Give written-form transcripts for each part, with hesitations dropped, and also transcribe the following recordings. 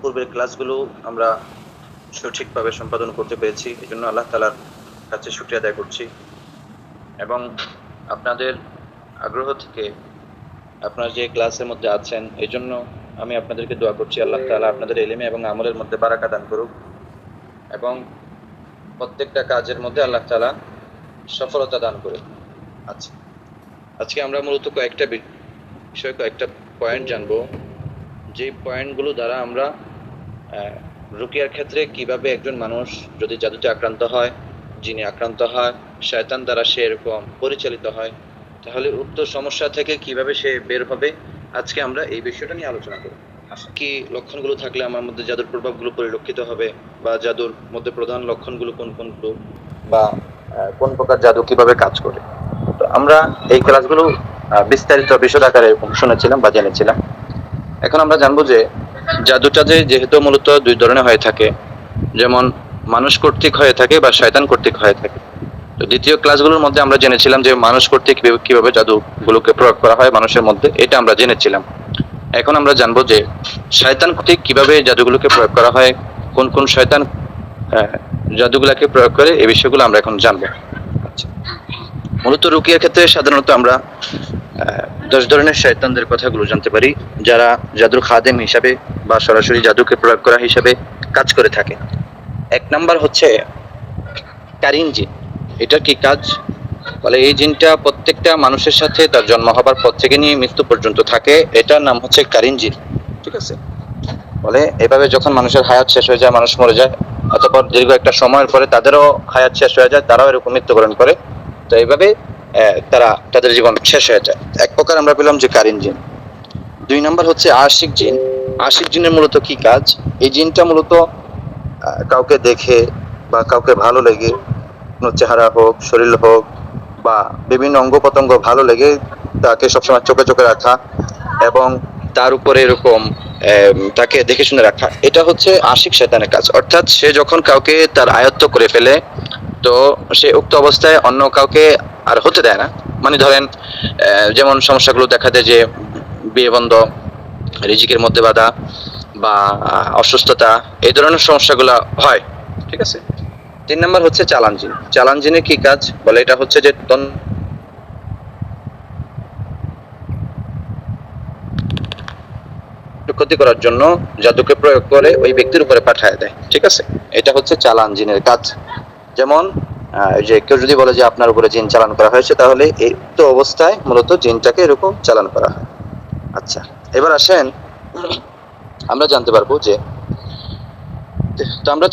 পূর্বের ক্লাসগুলো আমরা সঠিকভাবে সম্পাদন করতে পেরেছি, এই জন্য আল্লাহ তাআলার কাছে শুকরিয়া আদায় করছি। এবং আপনাদের আগ্রহ থেকে আপনারা যে ক্লাসের মধ্যে আছেন, এই জন্য আমি আপনাদেরকে দোয়া করছি আল্লাহ তাআলা আপনাদের ইলমে এবং আমলের মধ্যে বারাকা দান করুক এবং প্রত্যেকটা কাজের মধ্যে আল্লাহ তাআলা সফলতা দান করুক। আচ্ছা, আজকে আমরা মূলত কয়েকটা বিষয়, কয়েকটা পয়েন্ট জানবো, যে পয়েন্টগুলো দ্বারা আমরা রুকিয়ার ক্ষেত্রে কিভাবে একজন মানুষ যদি জাদুতে আক্রান্ত হয়, জিনে আক্রান্ত হয়, শয়তান দ্বারা সে এরকম পরিচালিত হয়, তাহলে উক্ত সমস্যা থেকে কিভাবে সে বের হবে, আজকে আমরা এই বিষয়টা নিয়ে আলোচনা করব। কি লক্ষণগুলো থাকলে আমার মধ্যে জাদুর প্রভাবগুলো পরিলক্ষিত হবে, বা জাদুর মধ্যে প্রধান লক্ষণগুলো কোন কোনগুলো, বা কোন প্রকার জাদু কিভাবে কাজ করে। তো আমরা এই ক্লাসগুলো বিস্তারিত বিষয় আকারে শুনেছিলাম বা জেনেছিলাম। এখন আমরা জানবো যে জাদুটা যেহেতু মূলত দুই ধরনের হয়ে থাকে, যেমন মানুষ কর্তৃক হয়ে থাকে বা শয়তান কর্তৃক হয়ে থাকে। তো দ্বিতীয় ক্লাসগুলোর মধ্যে আমরা জেনেছিলাম যে মানুষ কর্তৃক কিভাবে জাদুগুলোকে প্রয়োগ করা হয় মানুষের মধ্যে, এটা আমরা জেনেছিলাম। এখন আমরা জানবো যে শয়তান কর্তৃক কিভাবে জাদুগুলোকে প্রয়োগ করা হয়, কোন কোন শয়তান জাদুগুলোকে প্রয়োগ করে, এই বিষয়গুলো আমরা এখন জানবো। আচ্ছা, মূলত রুকিয়ার ক্ষেত্রে সাধারণত আমরা 10 ধরনের শয়তানদের কথাগুলো জানতে পারি, যারা জাদুর খাদেম হিসাবে বা সরাসরি জাদুকে প্রয়োগ করা হিসাবে কাজ করে থাকে। এক নাম্বার হচ্ছে কারিন জিন। এটা কি কাজ? বলে এই জিনটা প্রত্যেকটা মানুষের সাথে তার জন্ম হবার পর থেকে নিয়ে মৃত্যু পর্যন্ত থাকে, এটার নাম হচ্ছে কারিন জিন। ঠিক আছে? বলে এভাবে যখন মানুষের হায়াত শেষ হয়ে যায়, মানুষ মরে যায়, অতঃপর দীর্ঘ একটা সময়ের পরে তাদেরও হায়াত শেষ হয়ে যায়, তারাও এরকম মৃত্যুবরণ করে। তো এইভাবে তারা তাদের জীবন শেষ হয়ে যায়। এক প্রকার আমরা পেলাম যে কারিন জিন। 2 নাম্বার হচ্ছে আশিক জিন। আশিক জিনের মূলত কি কাজ? এই জিনটা মূলত কাউকে দেখে বা কাউকে ভালো লেগে, কোনো চেহারা হোক, শরীর হোক, বা বিভিন্ন অঙ্গ প্রত্যঙ্গ ভালো লেগে তাকে সবসময় চোখে চোখে রাখা এবং তার উপরে এরকম তাকে দেখে শুনে রাখা, এটা হচ্ছে আশিক শয়তানের কাজ। অর্থাৎ সে যখন কাউকে তার আয়ত্ত করে ফেলে, তো সে উক্ত অবস্থায় অন্য কাউকে আর হতে দেয় না। মানে ধরেন যেমন সমস্যাগুলো দেখা দেয় যে বিয়ে বন্ধ, রিজিকের মধ্যে বাধা, বা অসুস্থতা, এই ধরনের সমস্যাগুলো হয়। ঠিক আছে? 3 নাম্বার হচ্ছে চালান জিন। চালান জিনের কি কাজ? বলে এটা হচ্ছে যে ক্ষতি করার জন্য জাদুকে প্রয়োগ করে ওই ব্যক্তির উপরে পাঠায় দেয়। ঠিক আছে? এটা হচ্ছে চালান জিনের কাজ। যেমন যে কেউ যদি বলে যে আপনার উপরে জিন চালান করা হয়েছে, তাহলে এই তো অবস্থায় মূলত জিনটাকে এরকম চালান করা হয়। আচ্ছা, এবার আসেন আমরা জানতে পারবো যে আমরা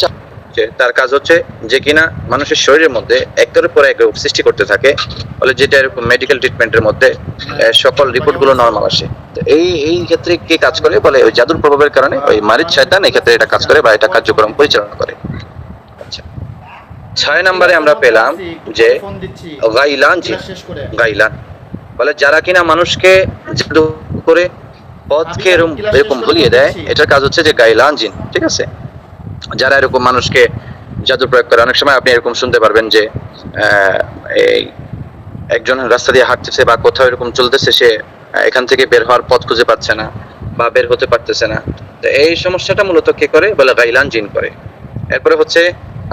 তার কাজ হচ্ছে যে কিনা মানুষের শরীরের মধ্যে একটার পর এক রোগ সৃষ্টি করতে থাকে, বলে যেটা এরকম মেডিকেল ট্রিটমেন্টের মধ্যে সকল রিপোর্টগুলো নরমাল আসে। তো এই ক্ষেত্রে কি কাজ করে? বলে ওই জাদুর প্রভাবের কারণে ওই মারিদ শয়তান এই ক্ষেত্রে এটা কাজ করে বা এটা কার্যক্রম পরিচালনা করে। আচ্ছা, 6 নম্বরে আমরা পেলাম যে গাইলান জিন। গাইলান বলে যারা কিনা মানুষকে জাদু করে পথকে এরকম ভুলিয়ে দেয়, এটার কাজ হচ্ছে যে গাইলান জিন। ঠিক আছে? যারা এরকম মানুষকে জাদু প্রয়োগ করে, অনেক সময় আপনি এরকম শুনতে পারবেন যে এই একজন রাস্তা দিয়ে হাঁটতেছে বা কোথাও এরকম চলতেছে, সে এখান থেকে বের হওয়ার পথ খুঁজে পাচ্ছে না বা বের হতে পারতেছে না। তো এই সমস্যাটা মূলত কে করে? বলে গাইলান জিন করে। এরপরে হচ্ছে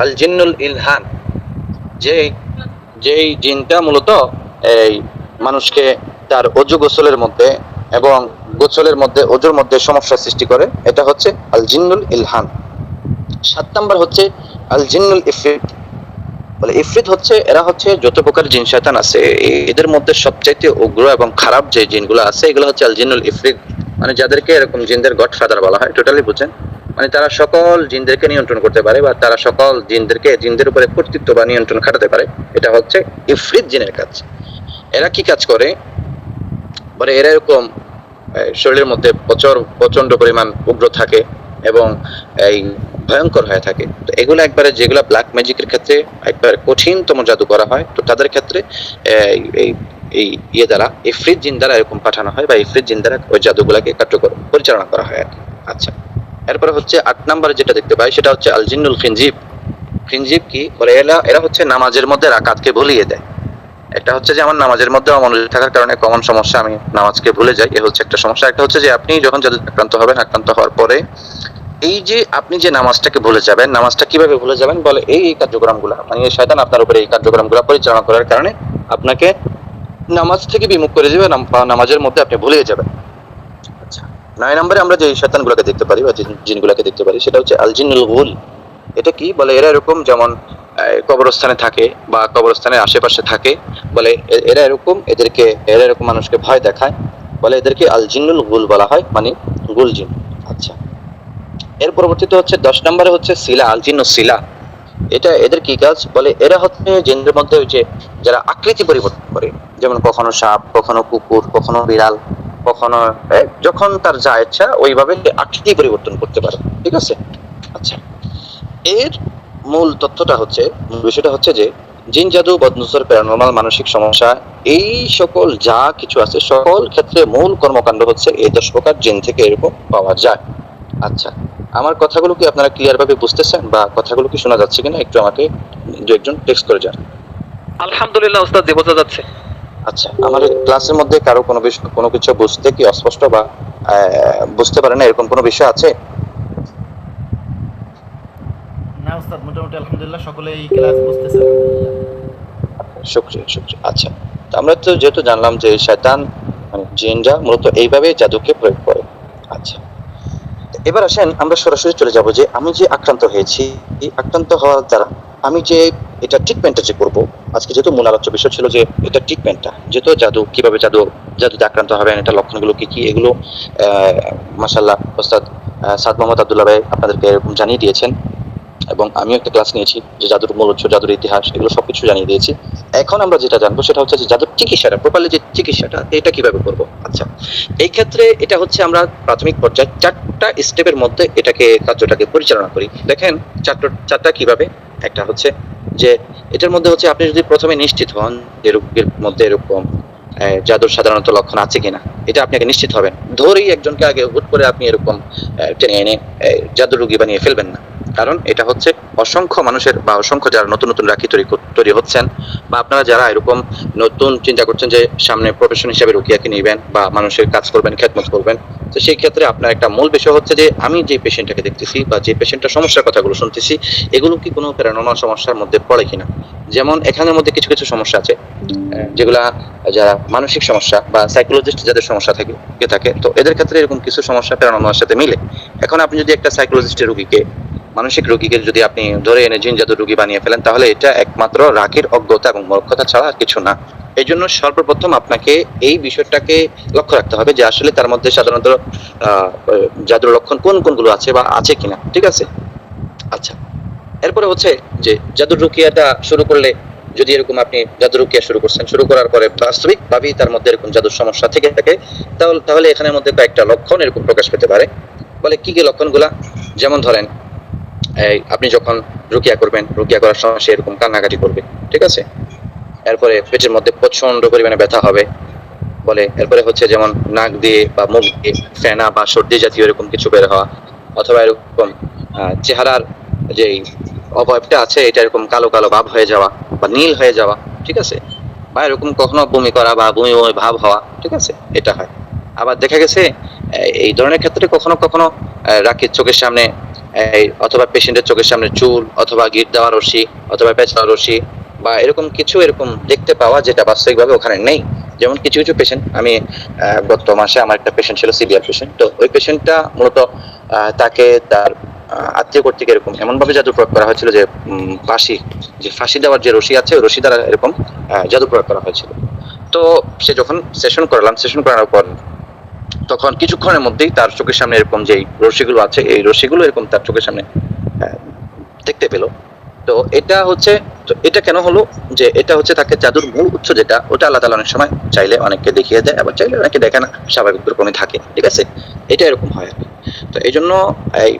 আল জিন্নুল ইলহান। যেই জিনটা মূলত এই মানুষকে তার অজু গোসলের মধ্যে এবং গোসলের মধ্যে অজুর মধ্যে সমস্যা সৃষ্টি করে, এটা হচ্ছে আল জিন্নুল ইলহান। 7 নাম্বার হচ্ছে আল জিন্নুল ইফরিত। বলে ইফরিত হচ্ছে, এরা হচ্ছে যত প্রকার জিন শয়তান আছে এদের মধ্যে সবচাইতে উগ্র এবং খারাপ যে জিনগুলো আছে, এগুলো হচ্ছে আল জিন্নুল ইফরিত। মানে যাদেরকে এরকম জিনদের গডফাদার বলা হয়। টোটালি বুঝেন? মানে তারা সকল জিনদেরকে নিয়ন্ত্রণ করতে পারে বা তারা সকল জিনদের উপরে কর্তৃত্ব বা নিয়ন্ত্রণ খাটাতে পারে। এটা হচ্ছে ইফরিত জিনের কাজ। এরা কি কাজ করে? বলে এরা এরকম শরীরের মধ্যে প্রচন্ড পরিমাণ উগ্র থাকে এবং এই ভয়ঙ্কর হয়ে থাকে। তো এগুলো একবারে যেগুলো ব্ল্যাক ম্যাজিকের ক্ষেত্রে একবারে কঠিনতম জাদু করা হয়, তো তাদের ক্ষেত্রে এই দ্বারা ইফরিত জিন দ্বারা এরকম পাঠানো হয় বা ইফরিত জিন দ্বারা ওই জাদুগুলাকে কার্যকর পরিচালনা করা হয়। আচ্ছা, এরপরে হচ্ছে 8 নম্বরে যেটা দেখতে পাই, সেটা হচ্ছে আল জিন্নুল খিনজিব। খিনজিব কি? বলে এরা হচ্ছে নামাজের মধ্যে রাকাতকে ভুলিয়ে দেয়। একটা হচ্ছে যে আমার নামাজের মধ্যে অমনোযোগ থাকার কারণে কমন সমস্যা, আমি নামাজকে ভুলে যাই, এ হচ্ছে একটা সমস্যা। একটা হচ্ছে যে আপনি যখন জাদুতে আক্রান্ত হবেন, আক্রান্ত হওয়ার পরে এই যে আপনি যে নামাজটাকে ভুলে যাবেন, নামাজটা কিভাবে ভুলে যাবেন? বলে এই কার্যক্রমগুলা, মানে শয়তান আপনার উপরে এই কার্যক্রমগুলা পরিচালনা করার কারণে আপনাকে নামাজ থেকে বিমুখ করে দিবে, বা নামাজের মধ্যে আপনি ভুলে যাবেন। আচ্ছা, 9 নম্বরে আমরা যে শয়তানগুলোকে দেখতে পারি বা জিনগুলোকে দেখতে পারি সেটা হচ্ছে আল জিন্নুল গুল। এটা কি বলে? এরা এরকম যেমন কবরস্থানে থাকে বা কবরস্থানের আশেপাশে থাকে, বলে এরা এরকম, এরা এরকম মানুষকে ভয় দেখায়, বলে এদেরকে আল জিন্নুল গুল বলা হয়, মানে গুল জিন। আচ্ছা, এর পরবর্তীতে হচ্ছে 10 নম্বরে হচ্ছে সিলা, আল জিন্নু সিলা। এটা এদের কি কাজ? বলে এরা হচ্ছে জিনদের মধ্যে ওই যে যারা আকৃতি পরিবর্তন করে, যেমন কখনো সাপ, কখনো কুকুর, কখনো বিড়াল, কখনো যখন তার যা ইচ্ছা ওইভাবে আকৃতি পরিবর্তন করতে পারে, ঠিক আছে? আচ্ছা, এর মূল তথ্যটা হচ্ছে, বিষয়টা হচ্ছে যে জিন জাদু, বদনজর, প্যারানরমাল, মানসিক সমস্যা, এই সকল যা কিছু আছে সকল ক্ষেত্রে মূল কর্মকাণ্ড হচ্ছে এই 10 প্রকার জিন থেকে এরকম পাওয়া যায়। আচ্ছা, আমার কথাগুলো কি আপনারা ক্লিয়ার ভাবে বুঝতেছেন বা কথাগুলো কি শোনা যাচ্ছে কিনা একটু আমাকে দু একজন টেক্সট করে যান। আলহামদুলিল্লাহ ওস্তাদ, জি বোঝা যাচ্ছে। আচ্ছা, আমার ক্লাসের মধ্যে কারো কোনো বিষয়, কোনো কিছু বুঝতে কি অস্পষ্ট বা বুঝতে পারে না এরকম কোনো বিষয় আছে? না ওস্তাদ, মোটামুটি আলহামদুলিল্লাহ সকলেই ক্লাস বুঝতেছে আলহামদুলিল্লাহ। শুকরিয়া, শুকরিয়া। আচ্ছা, তো আমরা তো যেহেতু জানলাম যে শয়তান মানে জিনরা মূলত এইভাবে জাদুকে প্রয়োগ করে। আচ্ছা, এবার আসেন আমরা সরাসরি চলে যাব যে আমি যে আক্রান্ত হয়েছি, এই আক্রান্ত হওয়ার দ্বারা আমি যে এটা ট্রিটমেন্টটা যে করবো, আজকে যেহেতু মূল আলোচ্য বিষয় ছিল যে এটা ট্রিটমেন্টটা, যেহেতু জাদু কিভাবে, জাদুতে আক্রান্ত হবেন, এটা লক্ষণগুলো কি কি, এগুলো মাশাআল্লাহ ওস্তাদ সাদ মোহাম্মদ আব্দুল্লাহ ভাই আপনাদেরকে এরকম জানিয়ে দিয়েছেন, এবং আমিও একটা ক্লাস নিয়েছি যে জাদুর মূল উৎস, জাদুর ইতিহাস, এগুলো সবকিছু জানিয়ে দিয়েছি। এখন আমরা যেটা জানবো সেটা হচ্ছে যে জাদুর চিকিৎসাটা, প্রপারলি যে চিকিৎসাটা এটা কিভাবে করব। আচ্ছা, এই ক্ষেত্রে এটা হচ্ছে আমরা প্রাথমিক পর্যায়ে 4টা স্টেপের মধ্যে এটাকে, কার্যটাকে পরিচালনা করি। দেখেন চারটা কিভাবে। একটা হচ্ছে যে এটার মধ্যে হচ্ছে আপনি যদি প্রথমে নিশ্চিত হন যে রোগীর মধ্যে এরকম জাদুর সাধারণত লক্ষণ আছে কিনা, এটা আপনি আগে নিশ্চিত হবেন। ধরেই একজনকে আগে হুট করে আপনি এরকম টেনে এনে জাদুর রোগী বানিয়ে ফেলবেন না, কারণ এটা হচ্ছে অসংখ্য মানুষের বা অসংখ্য যারা নতুন নতুন রাখি তৈরি হচ্ছেন, বা আপনারা যারা এরকম নতুন চিন্তা করছেন যে সামনে প্রফেশন হিসেবে রুকিয়াকে নেবেন বা মানুষের কাজ করবেন, খেদমত করবেন, তো সেই ক্ষেত্রে আপনার একটা মূল বিষয় হচ্ছে যে আমি যে পেশেন্টটাকে দেখতেছি বা যে পেশেন্টের সমস্যার কথাগুলো শুনতেছি, এগুলো কি কোনো প্যারানরমাল সমস্যার মধ্যে পড়ে কিনা। যেমন এখানের মধ্যে কিছু কিছু সমস্যা আছে যেগুলা যারা মানসিক সমস্যা বা সাইকোলজিস্ট যাদের সমস্যা থাকে, তো এদের ক্ষেত্রে এরকম কিছু সমস্যা প্যারানরমালের সাথে মিলে। এখন আপনি যদি একটা সাইকোলজিস্টের রোগীকে, মানসিক রোগীকে যদি আপনি ধরে এনে জিন জাদুর রোগী বানিয়ে ফেলেন, তাহলে এটা একমাত্র রাগের অজ্ঞতা এবং মূর্খতা ছাড়া আর কিছু না। এই জন্য সর্বপ্রথম আপনাকে এই বিষয়টাকে লক্ষ্য রাখতে হবে যে আসলে তার মধ্যে সাধারণত জাদুর লক্ষণ কোনগুলো আছে বা আছে কিনা, ঠিক আছে? আচ্ছা, এরপরে হচ্ছে যে জাদুর রুকিয়াটা শুরু করলে, যদি এরকম আপনি জাদুর রুকিয়া শুরু করার পরে বাস্তবিকভাবেই তার মধ্যে এরকম জাদুর সমস্যা থেকে থাকে, তাহলে এখানের মধ্যে কয়েকটা লক্ষণ এরকম প্রকাশ পেতে পারে। বলে কি কি লক্ষণগুলা? যেমন ধরেন আপনি যখন রুকিয়া করবেন, রুকিয়া করার সময় সে এরকম কান্নাকাটি করবে, ঠিক আছে? এরপরে পেটের মধ্যে প্রচন্ড পরিমাণে ব্যথা হবে। বলে এরপরে হচ্ছে যেমন নাক দিয়ে বা মুখ দিয়ে ফেনা বা সর্দি জাতীয় এরকম কিছু বের হওয়া, অথবা এরকম চেহারার যেই অবয়বটা আছে এটা এরকম কালো কালো ভাব হয়ে যাওয়া বা নীল হয়ে যাওয়া, ঠিক আছে? বা এরকম কখনো বমি করা বা বমি বমি ভাব হওয়া, ঠিক আছে? এটা হয়। আবার দেখা গেছে এই ধরনের ক্ষেত্রে কখনো কখনো রাকির চোখের সামনে অথবা পেশেন্টের চোখের সামনে চুল অথবা গিট দেওয়া রশি অথবা পেঁচানো রশি বা এরকম কিছু এরকম দেখতে পাওয়া, যেটা বাস্তবিকভাবে ওখানে নেই। যেমন কিছু কিছু পেশেন্ট, আমি গত মাসে আমার একটা পেশেন্ট ছিল সিভিয়ার পেশেন্ট, তো ওই পেশেন্টটা মূলত তাকে তার আত্মীয় কর্তৃক এরকম এমন ভাবে জাদু প্রয়োগ করা হয়েছিল যে ফাঁসি দেওয়ার যে রশি আছে, রশি দ্বারা এরকম জাদু প্রয়োগ করা হয়েছিল। তো সে যখন সেশন করানোর পর তখন কিছুক্ষণের মধ্যেই তার চোখের সামনে এরকম যে রশিগুলো আছে, এই রশিগুলো এরকম তার চোখের সামনে দেখতে পেল। তো এটা কেন হলো, যে এটা হচ্ছে তাকে জাদুর মূল উৎস যেটা, ওটা আল্লাহ তাআলা অনেক সময় চাইলে অনেককে দেখিয়ে দেয়, আবার চাইলে অনেকে দেখে না, স্বাভাবিক রকমই থাকে, ঠিক আছে? এটা এরকম হয় আর কি। তো এই জন্য এই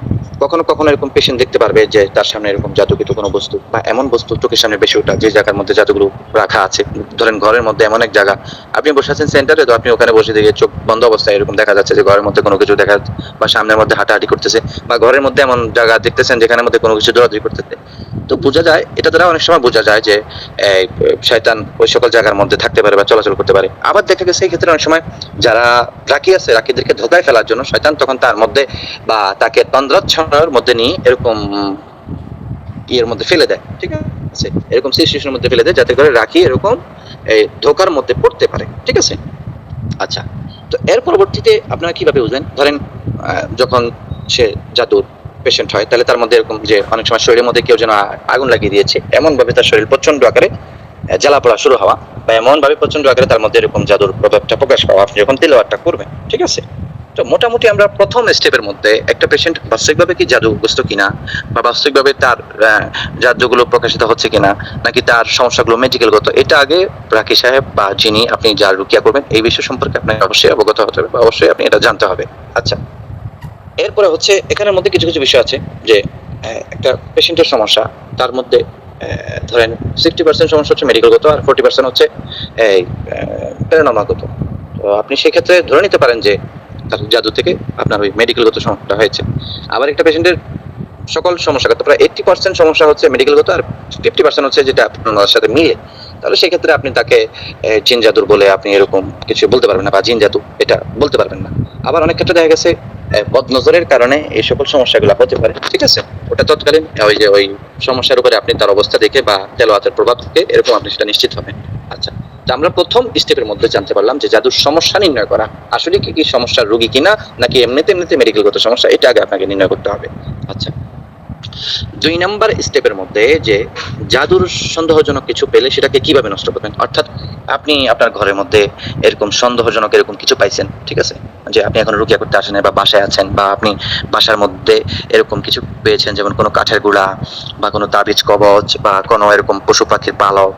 কখনো কখনো এরকম পেশেন্ট দেখতে পারবে যে তার সামনে এরকম জাদুকৃত কোনো বস্তু বা এমন বস্তু চোখের সামনে বেশি ওঠা, যে জায়গার মধ্যে জাদুগুলো রাখা আছে। ধরেন ঘরের মধ্যে এমন এক জায়গা, আপনি বসে আছেন সেন্টারে, তো আপনি ওখানে বসে দিয়ে চোখ বন্ধ অবস্থায় এরকম দেখা যাচ্ছে যে ঘরের মধ্যে কোনো কিছু দেখা, বা সামনের মধ্যে হাঁটাহাঁটি করতেছে, বা ঘরের মধ্যে এমন জায়গা দেখতেছেন যেখানের মধ্যে কোনো কিছু দৌড়াদৌড়ি করতেছে। তো বোঝা যায়, এটা দ্বারা অনেক সময় বোঝা যায় যে এই, শয়তান ওই সকল জায়গার মধ্যে থাকতে পারে বা চলাচল করতে পারে। আবার দেখা গেছে এই ক্ষেত্রে অনেক সময় যারা রাখি আছে, রাখিদেরকে ধোকায় ফেলার জন্য শয়তান তখন তার মধ্যে বা তাকে তন্দ্রাচ্ছন্নের মধ্যে নিয়ে এরকম ইয়ের মধ্যে ফেলে দেয়, ঠিক আছে, এরকম সিচুয়েশনের মধ্যে ফেলে দেয় যাতে করে রাখি এরকম এই ধোকার মধ্যে পড়তে পারে, ঠিক আছে। আচ্ছা, তো এর পরবর্তীতে আপনারা কিভাবে বুঝবেন? ধরেন যখন সে জাদুর পেশেন্ট হয়, তাহলে তার মধ্যে এরকম যে অনেক সময় শরীরের মধ্যে কেউ যেন আগুন লাগিয়ে দিয়েছে, এমন ভাবে তার শরীর প্রচন্ড আকারে জ্বালা পোড়া শুরু হওয়া, বা এমন ভাবে প্রচন্ড আকারে তার মধ্যে এরকম জাদুর প্রভাবটা প্রকাশ পাওয়া আপনি যখন তিলাওয়াতটা করবেন, ঠিক আছে। তো মোটামুটি আমরা প্রথম স্টেপের মধ্যে একটা পেশেন্ট বাস্তবিকভাবে কি জাদুগ্রস্ত কিনা, বা বাস্তবিকভাবে তার জাদুগুলো প্রকাশিত হচ্ছে কিনা, নাকি তার সমস্যাগুলো মেডিকেলগত, এটা আগে রাকি সাহেব বা যিনি আপনি যার রুকিয়া করবেন এই বিষয় সম্পর্কে আপনাকে অবশ্যই অবগত হতে হবে, বা অবশ্যই আপনি এটা জানতে হবে। আচ্ছা, এরপরে হচ্ছে এখানের মধ্যে কিছু কিছু বিষয় আছে যে একটা পেশেন্টের সমস্যা, তার মধ্যে ধরেন 60% সমস্যা হচ্ছে মেডিকেলগত, আর 40% হচ্ছে এই প্যারানর্মালগত। তো আপনি সেক্ষেত্রে ধরে নিতে পারেন যে তার জাদু থেকে আপনার ওই মেডিকেলগত সমস্যাটা হয়েছে। আবার একটা পেশেন্টের সকল সমস্যাগত প্রায় 80% সমস্যা হচ্ছে মেডিকেলগত, আর 50% হচ্ছে যেটা আপনার সাথে মিলে। তাহলে সেক্ষেত্রে আপনি তাকে জিন জাদুর বলে আপনি এরকম কিছু বলতে পারবেন না, বা জিন জাদু এটা বলতে পারবেন না। আবার অনেক ক্ষেত্রে দেখা গেছে বদনজরের কারণে এই সকল সমস্যাগুলো হতে পারে, ঠিক আছে। ওটা তৎকালীন ওই যে ওই সমস্যার উপরে আপনি তার অবস্থা দেখে বা তেলাওয়াতের প্রভাব থেকে এরকম আপনি সেটা নিশ্চিত হবেন। আচ্ছা, তো আমরা প্রথম স্টেপের মধ্যে জানতে পারলাম যে জাদুর সমস্যা নির্ণয় করা, আসলে কি কি সমস্যার রোগী কিনা, নাকি এমনিতে এমনিতে মেডিকেলগত সমস্যা, এটা আগে আপনাকে নির্ণয় করতে হবে। আচ্ছা, 2 নাম্বার স্টেপের মধ্যে যে জাদুর সন্দেহজনক কিছু পেলে সেটাকে কিভাবে নষ্ট করবেন, অর্থাৎ আপনি আপনার ঘরের মধ্যে এরকম সন্দেহজনক এরকম কিছু পাইছেন, ঠিক আছে, যে আপনি এখন রুকিয়া করতে আসেন বা বাসায় আছেন, বা আপনি বাসার মধ্যে এরকম কিছু পেয়েছেন, যেমন কোনো কাঠের গুঁড়া বা কোনো তাবিজ কবচ বা কোনো এরকম পশু পাখির পালক,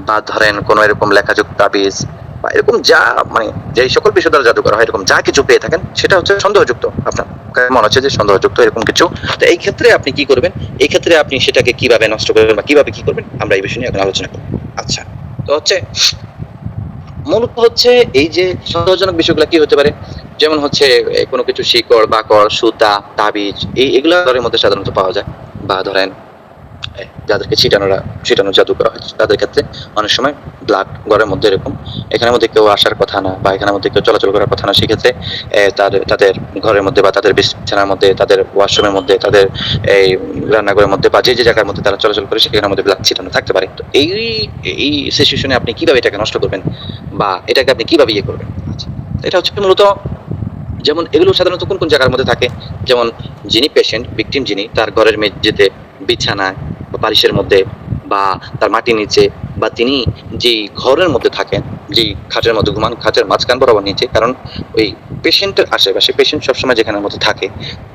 বা ধরেন কোনো এরকম লেখাযুক্ত তাবিজ, বা এরকম যা মানে যে সকল বিষয় দ্বারা জাদু করা হয়, এরকম যা কিছু পেয়ে থাকেন সেটা হচ্ছে সন্দেহযুক্ত, আপনার মনে হচ্ছে যে সন্দেহযুক্ত এরকম কিছু। তো এই ক্ষেত্রে আপনি কি করবেন, এই ক্ষেত্রে আপনি সেটাকে কিভাবে নষ্ট করবেন বা কিভাবে কি করবেন, আমরা এই বিষয় নিয়ে এখন আলোচনা করব। আচ্ছা, তো হচ্ছে মূলত হচ্ছে এই যে সন্দেহজনক বিষয়গুলো কি হতে পারে, যেমন হচ্ছে কোনো কিছু শিকড় বাকড় সুতা তাবিজ এগুলা ঘরের মধ্যে সাধারণত পাওয়া যায়, বা ধরেন যাদেরকে ছিটানো জাদু করা হয় তাদের ক্ষেত্রে অনেক সময় ব্লাড ঘরের মধ্যে এরকম, এখানের মধ্যে কেউ আসার কথা না বা এখানের মধ্যে কেউ চলাচল করার কথা না, সেক্ষেত্রে তাদের ঘরের মধ্যে বা তাদের বিছানার মধ্যে, তাদের ওয়াশরুমের মধ্যে, তাদের এই রান্নাঘরের মধ্যে বা যে যে জায়গার মধ্যে তারা চলাচল করে সেখানের মধ্যে ব্লাড ছিটানো থাকতে পারে। তো এই এই সিচুয়েশনে আপনি কিভাবে এটাকে নষ্ট করবেন বা এটাকে আপনি কিভাবে ইয়ে করবেন? আচ্ছা, এটা হচ্ছে মূলত, যেমন এগুলো সাধারণত কোন কোন জায়গার মধ্যে থাকে, যেমন যিনি পেশেন্ট ভিকটিম যিনি তার ঘরের মেঝেতে, বিছানায় বা বালিশের মধ্যে, বা তার মাটির নিচে, বা তিনি যেই ঘরের মধ্যে থাকেন, যেই খাটের মধ্যে ঘুমান খাটের মাঝখান বরাবর নিচে, কারণ ওই পেশেন্টের আশেপাশে পেশেন্ট সবসময় যেখানের মধ্যে থাকে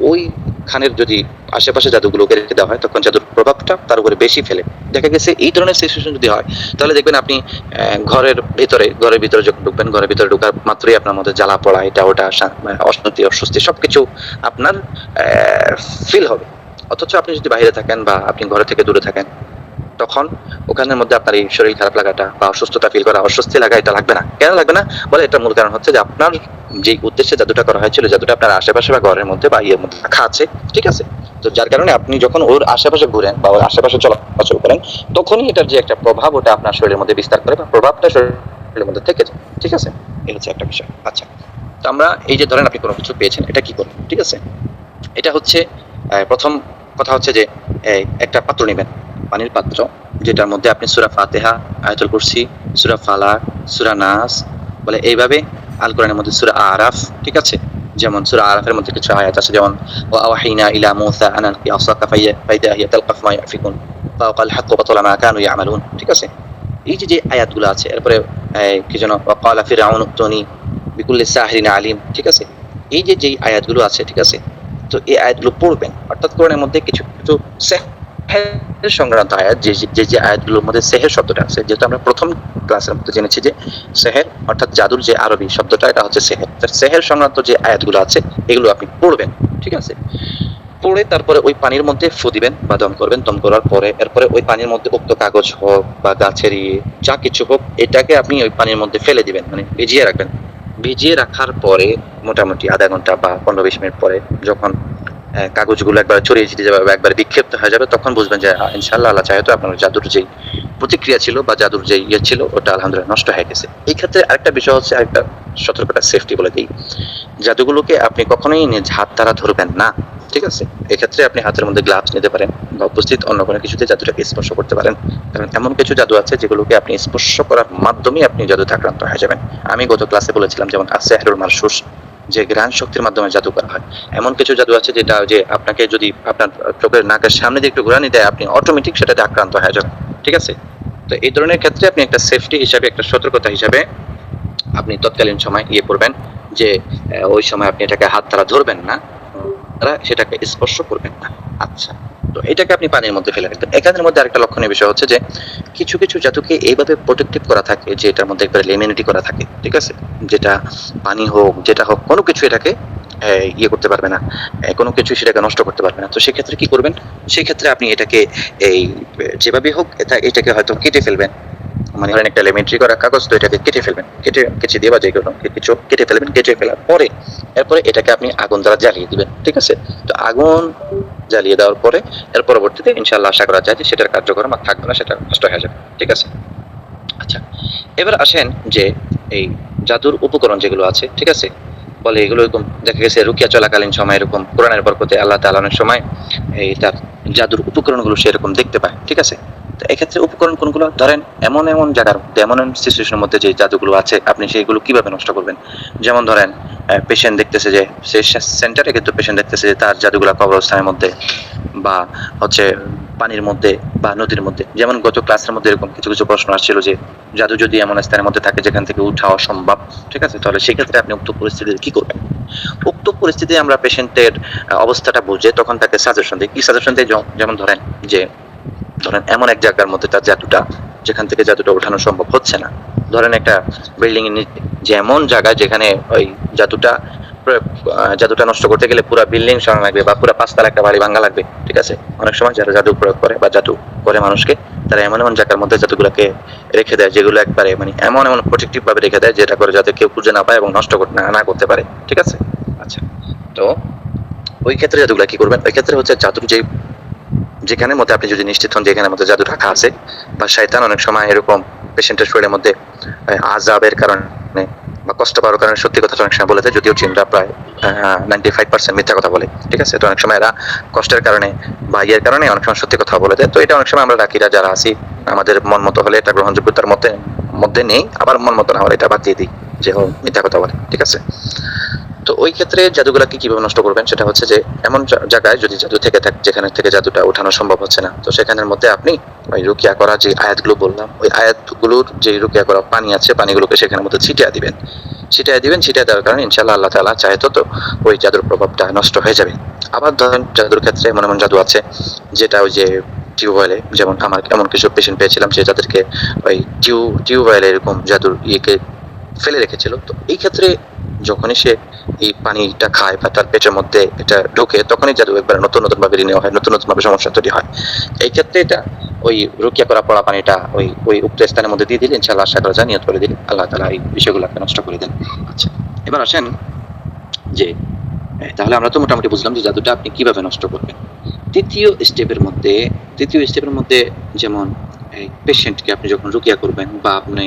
ওই খানের যদি আশেপাশে জাদুগুলোকে রেখে দেওয়া হয় তখন জাদুর প্রভাবটা তার উপরে বেশি ফেলে। দেখা গেছে এই ধরনের সিচুয়েশন যদি হয় তাহলে দেখবেন আপনি ঘরের ভিতরে যখন ঢুকবেন, ঘরের ভিতরে ঢোকার মাত্রই আপনার মধ্যে জ্বালা পড়া এটা ওটা অশান্তি অস্বস্তি সবকিছু আপনার ফিল হবে। অথচ আপনি যদি বাইরে থাকেন বা আপনি ঘরে থেকে দূরে থাকেন তখন ওখানের মধ্যে আপনার এই শরীর খারাপ লাগাটা বা অসুস্থতা ফিল করা, অস্বস্তি লাগা এটা লাগবে না। কেন লাগবে না বলে, এটা মূল কারণ হচ্ছে যে আপনার যে উদ্দেশ্যে জাদুটা করা হয়েছিল, জাদুটা আপনার আশেপাশে বা ঘরের মধ্যে বা ইয়ের মধ্যে রাখা আছে, ঠিক আছে। তো যার কারণে আপনি যখন ওর আশেপাশে ঘুরেন বা ওর আশেপাশে চলাচল করেন তখনই এটার যে একটা প্রভাব ওটা আপনার শরীরের মধ্যে বিস্তার করে বা প্রভাবটা শরীরের মধ্যে থেকে যায়, ঠিক আছে। এই হচ্ছে একটা বিষয়। আচ্ছা, তো আমরা এই যে ধরেন আপনি কোনো কিছু পেয়েছেন, এটা কি করবেন, ঠিক আছে। এটা হচ্ছে প্রথম কথা হচ্ছে যে একটা পাত্র নেবেন, পানির পাত্র, যেটার মধ্যে আপনি সূরা ফাতিহা, আয়াতুল কুরসি, সূরা ফালাক, সূরা নাস, বলে এইভাবে আল কোরআনের মধ্যে সূরা আরাফ, ঠিক আছে, যেমন সূরা আরাফের মধ্যে কিছু আয়াত আছে, যেমন ওয়া আওহাইনা ইলা মূসা আন আলকি আসাকা ফাইদা হিয়া তালকাফ মা ইয়াফিকুন ফাওয়াকাল হাক্কু বাতালা মা কানু ইয়ামালুন, ঠিক আছে। এই যে আয়াতগুলো আছে, এরপরে কি যেন ওয়া ক্বালা ফিরআউন উতনি বিকুল্লি সাহিরিন আলিম, ঠিক আছে। এই যে আয়াতগুলো আছে, ঠিক আছে, তো এই আয়াতগুলো পড়বেন, অর্থাৎ কোরআনের মধ্যে কিছু কিছু সেহের সংক্রান্ত আয়াত, যে আয়াতগুলোর মধ্যে সেহের শব্দটা আছে, যেহেতু আমরা প্রথম ক্লাসের মধ্যে জেনেছি যে সেহের অর্থাৎ জাদুর যে আরবি শব্দটা এটা হচ্ছে সেহের, সেহের সংক্রান্ত যে আয়াতগুলো আছে এগুলো আপনি পড়বেন, ঠিক আছে। পড়ে তারপরে ওই পানির মধ্যে ফু দিবেন বা দম করবেন, দম করার পরে এরপরে ওই পানির মধ্যে উক্ত কাগজ হোক বা গাছের যা কিছু হোক এটাকে আপনি ওই পানির মধ্যে ফেলে দিবেন, মানে ভিজিয়ে রাখবেন। ভিজিয়ে রাখার পরে মোটামুটি আধা ঘন্টা বা 15-20 মিনিট পরে যখন কাগজগুলো একবার ছড়িয়ে ছিটিয়ে যাবে বা একবার বিক্ষিপ্ত হয়ে যাবে, তখন বুঝবেন যে ইনশাআল্লাহ আল্লাহ চাহে তো আপনার জাদুর যেই প্রতিক্রিয়া ছিল বা জাদুর যে ইয়ে ছিল ওটা আলহামদুলিল্লাহ নষ্ট হয়ে গেছে। এই ক্ষেত্রে আরেকটা বিষয় হচ্ছে, আরেকটা সতর্কতা সেফটি বলে দিই, জাদুগুলোকে আপনি কখনোই নিজ হাত দ্বারা ধরবেন না, ঠিক আছে? এক্ষেত্রে আপনি হাতের মধ্যে গ্লাভস নিতে পারেন বা উপস্থিত অন্য কোনো কিছুতে জাদুটাকে স্পর্শ করতে পারেন, কারণ এমন কিছু জাদু আছে যেগুলোকে আপনি স্পর্শ করার মাধ্যমেই আপনি জাদুতে আক্রান্ত হয়ে যাবেন। আমি গত ক্লাসে বলেছিলাম যেমন আসিহরুল মারশুস, যে ঘ্রাণ শক্তির মাধ্যমে জাদু করা হয়। এমন কিছু জাদু আছে যেটা যে আপনাকে যদি আপনার চোখের নাকের সামনে দিয়ে একটু ঘোরানি দেয়, আপনি অটোমেটিক সেটাতে আক্রান্ত হয়ে যাবেন, ঠিক আছে? তো এই ধরনের ক্ষেত্রে আপনি একটা সেফটি হিসাবে, একটা সতর্কতা হিসাবে আপনি তৎকালীন সময় ইয়ে করবেন যে ওই সময় আপনি এটাকে হাত দ্বারা ধরবেন না, দ্বারা সেটাকে স্পর্শ করবেন না। আচ্ছা, তো এটাকে আপনি পানির মধ্যে ফেলে রাখবেন। এখানের মধ্যে আরেকটা লক্ষণীয় বিষয় হচ্ছে যে কিছু কিছু জাদুকে এইভাবে প্রোটেক্টিভ করা থাকে যে এটার মধ্যে একবারে লেমিনিটি করা থাকে, ঠিক আছে? যেটা পানি হোক যেটা হোক কোনো কিছু এটাকে ইয়ে করতে পারবে না, কোনো কিছু সেটাকে নষ্ট করতে পারবে না। তো সেক্ষেত্রে কি করবেন? সেক্ষেত্রে আপনি এটাকে এই যেভাবে হোক এটাকে হয়তো কেটে ফেলবেন, মানে ধরেন একটা এলিমেন্টারি করা কাগজ, তো এটাকে কেটে ফেলবেন, কেটে দিয়ে বা যে কোনো কিছু কেটে ফেলবেন, কেটে ফেলার পরে এরপরে এটাকে আপনি আগুন দ্বারা জ্বালিয়ে দিবেন, ঠিক আছে? তো আগুন জ্বালিয়ে দেওয়ার পরে এর পরবর্তীতে ইনশাআল্লাহ আশা করা যায় যে সেটার কার্যক্রম আর থাকবে না, সেটা নষ্ট হয়ে যাবে, ঠিক আছে? আচ্ছা, এবার আসেন যে এই জাদুর উপকরণ যেগুলো আছে, ঠিক আছে, বলে এগুলো এরকম দেখা গেছে রুকিয়া চলাকালীন সময় এরকম কোরআনের বরকতে আল্লাহ তাআলা অনেক সময় এই তার জাদুর উপকরণগুলো সেরকম দেখতে পায়, ঠিক আছে? তো এক্ষেত্রে উপকরণ কোনগুলো? ধরেন এমন এমন জায়গার মধ্যে, এমন এমন সিচুয়েশনের মধ্যে যে জাদুগুলো আছে আপনি সেইগুলো কিভাবে নষ্ট করবেন? যেমন ধরেন পেশেন্ট দেখতেছে যে সে সেন্টারে, কিন্তু পেশেন্ট দেখতেছে যে তার জাদুগুলা কবরস্থানের মধ্যে বা হচ্ছে পানির মধ্যে বা নদীর মধ্যে। যেমন গত ক্লাসের মধ্যে এরকম কিছু কিছু প্রশ্ন আসছিল যে জাদু যদি এমন স্থানের মধ্যে থাকে যেখান থেকে উঠা অসম্ভব, ঠিক আছে, তাহলে সেক্ষেত্রে আপনি উক্ত পরিস্থিতিতে কি করবেন? উক্ত পরিস্থিতিতে আমরা পেশেন্টের অবস্থাটা বুঝে তখন তাকে সাজেশন দিই। কি সাজেশন দিই? যেমন ধরেন যে এমন এক জায়গার মধ্যে তার জাদুটা, যেখান থেকে জাদুটা ওঠানো সম্ভব হচ্ছে না। ধরেন একটা বিল্ডিং এর নিচে, যে এমন জায়গায় যেখানে ওই জাদুটা জাদুটা নষ্ট করতে গেলে পুরো বিল্ডিং সরানো লাগবে বা পুরো পাঁচতলা একটা বাড়ি ভাঙা লাগবে, ঠিক আছে? অনেক সময় যারা জাদু প্রয়োগ করে বা জাদু করে মানুষকে, তারা এমন এমন জায়গার মধ্যে জাদুগুলোকে রেখে দেয় যেগুলো একবারে মানে এমন এমন প্রোটেক্টিভ ভাবে রেখে দেয় যেটা করে যাতে কেউ খুঁজে না পায় এবং নষ্ট না করতে পারে, ঠিক আছে? আচ্ছা, তো ওই ক্ষেত্রে জাদুগুলা কি করবেন? ওই ক্ষেত্রে হচ্ছে জাদুর যেখানের মধ্যে আপনি যদি নিশ্চিত হন যে এখানের মধ্যে জাদু রাখা আছে, বা শয়তান অনেক সময় এরকম পেশেন্টের শরীরের মধ্যে আযাবের কারণে বা কষ্ট পাওয়ার কারণে সত্যি কথা অনেক সময় বলে দেয়, যদিও জিনরা প্রায় 95% মিথ্যা কথা বলে, ঠিক আছে? তো অনেক সময় এরা কষ্টের কারণে বা ইয়ের কারণে অনেক সময় সত্যি কথা বলে দেয়। তো এটা অনেক সময় আমরা ডাকিরা যারা আছি আমাদের মন মতো হলে এটা গ্রহণযোগ্যতার মধ্যে নেই, আবার মন মতো না হলে এটা বাদ দিয়ে দিই যে মিথ্যা কথা বলে, ঠিক আছে? তো ওই ক্ষেত্রে জাদুগুলাকে কিভাবে নষ্ট করবেন সেটা হচ্ছে যে এমন জায়গায় যদি জাদু থেকে থাকে যেখানে থেকে জাদুটা ওঠানো সম্ভব হচ্ছে না, তো সেখানের মধ্যে আপনি ওই রুকিয়া করা যে আয়াতগুলো বললাম, ওই আয়াতগুলোর যে রুকিয়া করা পানি আছে, পানিগুলোকে সেখানের মধ্যে ছিটিয়ে দিবেন। ছিটিয়ে দেওয়ার কারণে ইনশাআল্লাহ আল্লাহ তাআলা চাহে তো ওই জাদুর প্রভাবটা নষ্ট হয়ে যাবে। আবার ধরেন জাদুর ক্ষেত্রে এমন এমন জাদু আছে যেটা ওই যে টিউবওয়েলে, যেমন আমার এমন কিছু পেশেন্ট পেয়েছিলাম যে যাদেরকে ওই টিউবওয়েলে এরকম জাদুর ইয়েকে ফেলে রেখেছিল। তো এই ক্ষেত্রে যখনই সে এই পানিটা খায় বা তার পেটের মধ্যে এটা ঢোকে, তখনই জাদু একবার নতুন নতুন ভাবে রিনিউ হয়, নতুন নতুন ভাবে সমস্যা তৈরি হয়। এই ক্ষেত্রে এটা ওই রুকিয়া করা পড়া পানিটা ওই উক্ত স্থানের মধ্যে দিয়ে দিলে ইনশাআল্লাহ আশা করা যায়, নিয়ত করে দিলে আল্লাহ তাআলা এই বিষয়গুলোকে নষ্ট করে দেন। আচ্ছা, এবার আসেন যে তাহলে আমরা তো মোটামুটি বুঝলাম যে জাদুটা আপনি কিভাবে নষ্ট করবেন। তৃতীয় স্টেপের মধ্যে যেমন পেশেন্টকে আপনি যখন রুকিয়া করবেন বা আপনি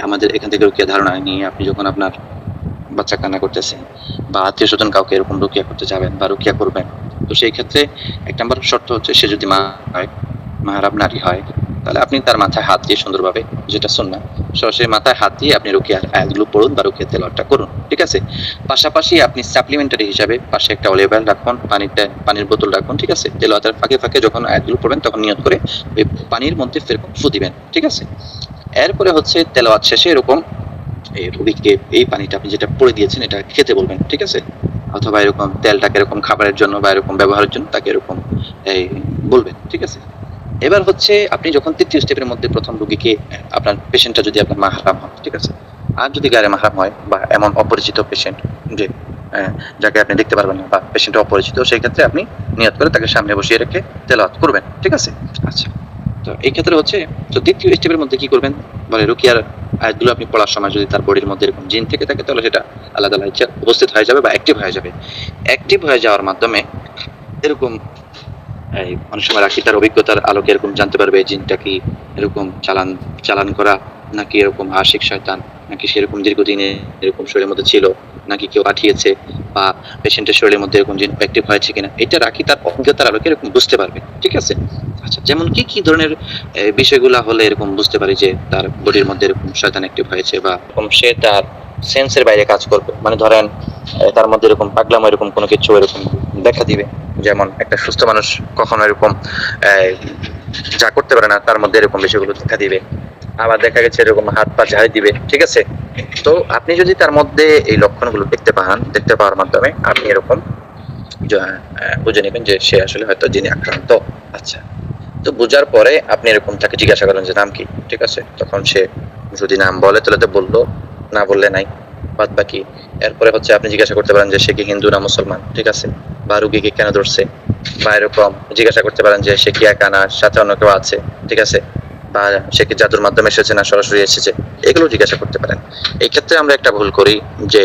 আমাদের এখান থেকে রুকিয়া ধারণা নিয়ে আপনি যখন আপনার বাচ্চা কান্না করতেছে বা আত্মীয় স্বজন কাউকে এরকম রুকিয়া করতে যাবেন বা রুকিয়া করবেন, তো সেই ক্ষেত্রে এক নম্বর শর্ত হচ্ছে সে যদি মাহরাম নারী হয়, তাহলে আপনি তার মাথায় হাত দিয়ে সুন্দরভাবে, যেটা সুন্নাহ, সরাসরি মাথায় হাত দিয়ে আপনি রুকিয়ার আয়াতগুলো পড়ুন বা রুকিয়ার তেলাওয়াতটা করুন, ঠিক আছে? পাশাপাশি আপনি সাপ্লিমেন্টারি হিসাবে পাশে একটা অলিভ অয়েল রাখুন, পানির বোতল রাখুন, ঠিক আছে? তেলাওয়াতের ফাঁকে ফাঁকে যখন আয়াতগুলো পড়বেন তখন নিয়ত করে ওই পানির মধ্যে এরকম ফু দিবেন, ঠিক আছে? এরপরে হচ্ছে তেলাওয়াত শেষে এরকম এই রোগীকে এই পানিটা আপনি যেটা পড়ে দিয়েছেন এটা খেতে বলবেন, ঠিক আছে? অথবা এরকম তেলটাকে এরকম খাবারের জন্য বা এরকম ব্যবহারের জন্য তাকে এরকম এই বলবেন, ঠিক আছে? এবার হচ্ছে আপনি যখন তৃতীয় স্টেপের মধ্যে প্রথম রোগীকে, আপনার পেশেন্টটা যদি আপনার মাহরাম হয়, ঠিক আছে? আর যদি গায়ে মাহরাম হয় বা এমন অপরিচিত পেশেন্ট যে যাকে আপনি দেখতে পারবেন না বা পেশেন্ট অপরিচিত, সেই ক্ষেত্রে আপনি নিয়ত করে তাকে সামনে বসিয়ে রেখে তেলাওয়াত করবেন, ঠিক আছে? আচ্ছা, তো এই ক্ষেত্রে হচ্ছে, তো দ্বিতীয় স্টেপের মধ্যে কি করবেন বলে রুকিয়ার আয়াতগুলো আপনি পড়ার সময় যদি তার বডির মধ্যে এরকম জিন থেকে থাকে তাহলে সেটা আল্লাহ তাআলা ইচ্ছা উপস্থিত হয়ে যাবে বা অ্যাক্টিভ হয়ে যাবে। অ্যাক্টিভ হয়ে যাওয়ার মাধ্যমে এরকম অনেক সময় রাখি তার অভিজ্ঞতার আলোকে এরকম জানতে পারবে জিনটা কি এরকম চালান করা, নাকি এরকম আশিক শয়তান, নাকি সেরকম দীর্ঘদিনে এরকম শরীরের মধ্যে ছিল, নাকি কেউ পাঠিয়েছে, বা পেশেন্টের শরীরের মধ্যে এরকম জিন অ্যাক্টিভ হয়েছে কিনা, এটা রাখি তার অভিজ্ঞতার আলোকে এরকম বুঝতে পারবে। ঠিক আছে? আচ্ছা, যেমন কি ধরনের বিষয়গুলা হলে এরকম বুঝতে পারি যে তার বডির মধ্যে এরকম শয়তান অ্যাক্টিভ হয়েছে, বা এরকম সে তার সেন্সের বাইরে কাজ করবে, মানে ধরেন তার মধ্যে এরকম পাগলামো এরকম কোনো কিছু এরকম দেখা দিবে। যেমন একটা সুস্থ মানুষ কখনো এরকম যা করতে পারে না, তার মধ্যে এরকম বিষয়গুলো দেখা দিবে। আবার দেখা গেছে এরকম হাত পা ঝাড়ি দিবে। ঠিক আছে? তো আপনি যদি তার মধ্যে এই লক্ষণগুলো দেখতে পাওয়ার মাধ্যমে আপনি এরকম বুঝে নেবেন যে সে আসলে হয়তো জিনে আক্রান্ত। আচ্ছা, তো বোঝার পরে আপনি এরকম তাকে জিজ্ঞাসা করেন যে নাম কি। ঠিক আছে? তখন সে যদি নাম বলে তাহলে তো বললো, না বললে নাই, বাদ বাকি। এরপরে হচ্ছে আপনি জিজ্ঞাসা করতে পারেন যে সে কি হিন্দু না মুসলমান। ঠিক আছে? বা রুগীকে কেন ধরছে, বা এরকম জিজ্ঞাসা করতে পারেন যে সে কি একা না সাথে অন্য কেউ আছে। ঠিক আছে? বা সে কি জাদুর মাধ্যমে এসেছে না সরাসরি এসেছে, এগুলো জিজ্ঞাসা করতে পারেন। এই ক্ষেত্রে আমরা একটা ভুল করি যে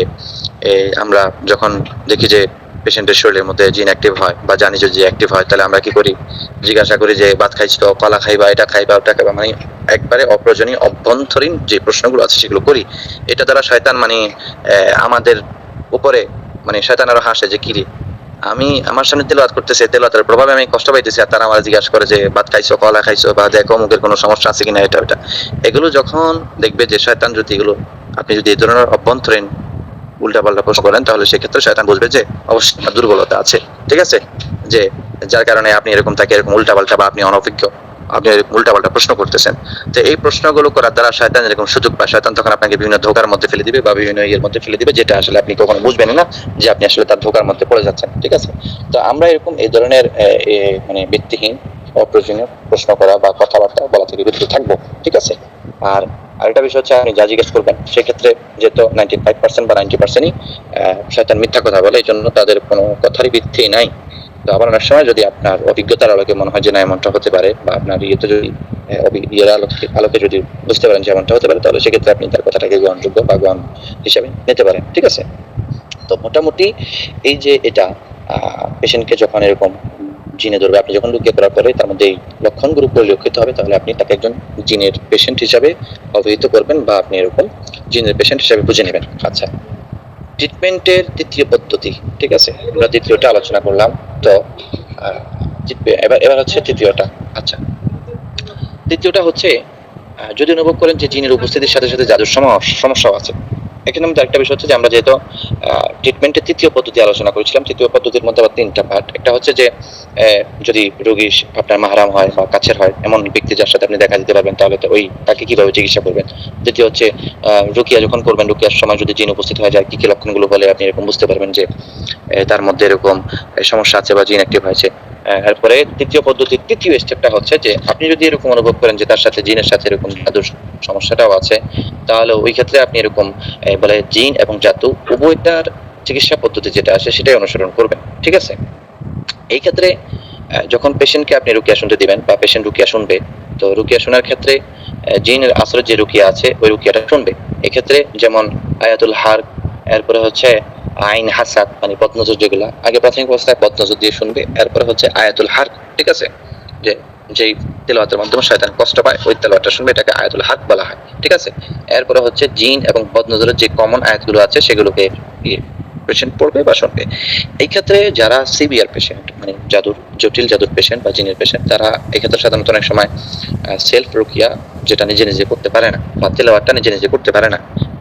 আমরা যখন দেখি যে পেশেন্টের শরীরের মধ্যে জিন অ্যাক্টিভ হয়, বা জানি যদি অ্যাক্টিভ হয়, তাহলে আমরা কি করি, জিজ্ঞাসা করি যে ভাত খাইছো, কলা খাইবা, এটা খাইবা, ওটা খাইবা, মানে একবারে অপ্রয়োজনীয় অভ্যন্তরীণ যে প্রশ্নগুলো আছে সেগুলো করি। এটা দ্বারা শয়তান মানে আমাদের উপরে মানে শয়তান আরো হাসে যে কিরে, আমি আমার সামনে তেলাওয়াত করতেছে, তেলাওয়াতের প্রভাবে আমি কষ্ট পাইতেছি, আর তারা আমার জিজ্ঞাসা করে যে ভাত খাইছো, কলা খাইছো, বা দেখো মুখের কোনো সমস্যা আছে কিনা, এটা ওটা। এগুলো যখন দেখবে যে শয়তান যদি এগুলো, আপনি যদি এই ধরনের অভ্যন্তরীণ উল্টাপাল্টা প্রশ্ন করেন, তাহলে সেক্ষেত্রে শয়তান বুঝবে যে অবশ্যই আপনার দুর্বলতা আছে। ঠিক আছে? যে যার কারণে আপনি এরকম তাকে এরকম উল্টাপাল্টা, বা আপনি অনভিজ্ঞ, আপনি এরকম উল্টাপাল্টা প্রশ্ন করতেছেন। তো এই প্রশ্নগুলো করার দ্বারা শয়তান এরকম সুযোগ পায়, শয়তান তখন আপনাকে বিভিন্ন ধোঁকার মধ্যে ফেলে দিবে, বা বিভিন্ন ইয়ের মধ্যে ফেলে দিবে, যেটা আসলে আপনি কখনো বুঝবেন না যে আপনি আসলে তার ধোঁকার মধ্যে পড়ে যাচ্ছেন। ঠিক আছে? তো আমরা এরকম এই ধরনের মানে ব্যক্তিহীন অপ্রয়োজনীয় প্রশ্ন করা বা কথাবার্তা বলা থেকে বিরত থাকবো। ঠিক আছে? আর আরেকটা বিষয় হচ্ছে, আপনি যা জিজ্ঞেস করবেন সেক্ষেত্রে যেহেতু 95% বা 90%ই শয়তান মিথ্যা কথা বলে, এই জন্য তাদের কোনো কথারই ভিত্তি নাই। তো আবার অনেক সময় যদি আপনার অভিজ্ঞতার আলোকে মনে হয় যে না এমনটা হতে পারে, বা আপনার ইয়েতে যদি ইয়ের আলোকে যদি বুঝতে পারেন যে এমনটা হতে পারে, তাহলে সেক্ষেত্রে আপনি তার কথাটাকে গ্রহণযোগ্য বা গ্রহণ হিসাবে নিতে পারেন। ঠিক আছে? তো মোটামুটি এই যে এটা পেশেন্টকে যখন এরকম জিনে ধরবে, আপনি যখন রুকিয়া করার পরে তার মধ্যে এই লক্ষণগুলো পরিলক্ষিত হবে, তাহলে আপনি তাকে একজন জিনের পেশেন্ট হিসাবে অবহিত করবেন, বা আপনি এরকম জিনের পেশেন্ট হিসাবে বুঝে নেবেন। আচ্ছা, ট্রিটমেন্টের তৃতীয় পদ্ধতি। ঠিক আছে? আমরা দ্বিতীয়টা আলোচনা করলাম। তো এবার হচ্ছে তৃতীয়টা। আচ্ছা, তৃতীয়টা হচ্ছে যদি অনুভব করেন যে জিনের উপস্থিতির সাথে সাথে জাদুর সমস্যাও আছে। এখানে আমাদের একটা বিষয় হচ্ছে যে আমরা যেহেতু ট্রিটমেন্টের তৃতীয় পদ্ধতি আলোচনা করেছিলাম, তৃতীয় পদ্ধতির মধ্যে আবার 3টা পার্ট। একটা হচ্ছে যে যদি রোগী আপনার মাহরাম হয় বা কাছের হয়, এমন ব্যক্তি যার সাথে আপনি দেখা দিতে পারবেন, তাহলে তো ওই তাকে কিভাবে চিকিৎসা করবেন। দ্বিতীয় হচ্ছে রুকিয়া যখন করবেন, রুকিয়ার সময় যদি জিন উপস্থিত হয়ে যায়, কি কি লক্ষণগুলো বলে আপনি এরকম বুঝতে পারবেন যে তার মধ্যে এরকম সমস্যা আছে বা জিন অ্যাক্টিভ হয়েছে। এরপরে তৃতীয় পদ্ধতির তৃতীয় স্টেপটা হচ্ছে যে আপনি যদি এরকম অনুভব করেন যে তার সাথে জিনের সাথে এরকম জাদুর সমস্যাটাও আছে, তাহলে ওই ক্ষেত্রে আপনি এরকম বলে জিন এবং জাদু উভয়টার চিকিৎসা পদ্ধতি যেটা আছে সেটাই অনুসরণ করবেন। ঠিক আছে? এই ক্ষেত্রে যখন পেশেন্টকে আপনি রুকিয়া শুনতে দিবেন, বা পেশেন্ট রুকিয়া শুনবে, তো রুকিয়া শোনার ক্ষেত্রে জিনের আসরে যে রুকিয়া আছে ওই রুকিয়াটা শুনবে। এক্ষেত্রে যেমন আয়াতুল হার্ক, এরপরে হচ্ছে আইন হাসাদ, মানে বদনজর, যেগুলা আগে প্রাথমিক অবস্থায় বদনজর দিয়ে শুনবে, এরপরে হচ্ছে আয়াতুল হার্ক। ঠিক আছে? যে যেই তেলাওয়াতের মাধ্যমে শয়তান কষ্ট পায় ওই তেলাওয়াতটা শুনবে, এটাকে আয়াতুল হার্ক বলা হয়। ঠিক আছে? এরপরে হচ্ছে জিন এবং বদনজরের যে কমন আয়াতগুলো আছে সেগুলোকে পেশেন্ট পড়বে বা শুনবে। এই ক্ষেত্রে যারা সিভিয়ার পেশেন্ট, মানে জটিল জাদুর পেশেন্ট বা জিনের পেশেন্ট, তারা এই ক্ষেত্রে সাধারণত অনেক সময় সেলফ রুকিয়া, যেটা নিজে নিজে করতে পারে না, বা তেলাওয়াতটা নিজে নিজে করতে পারে না।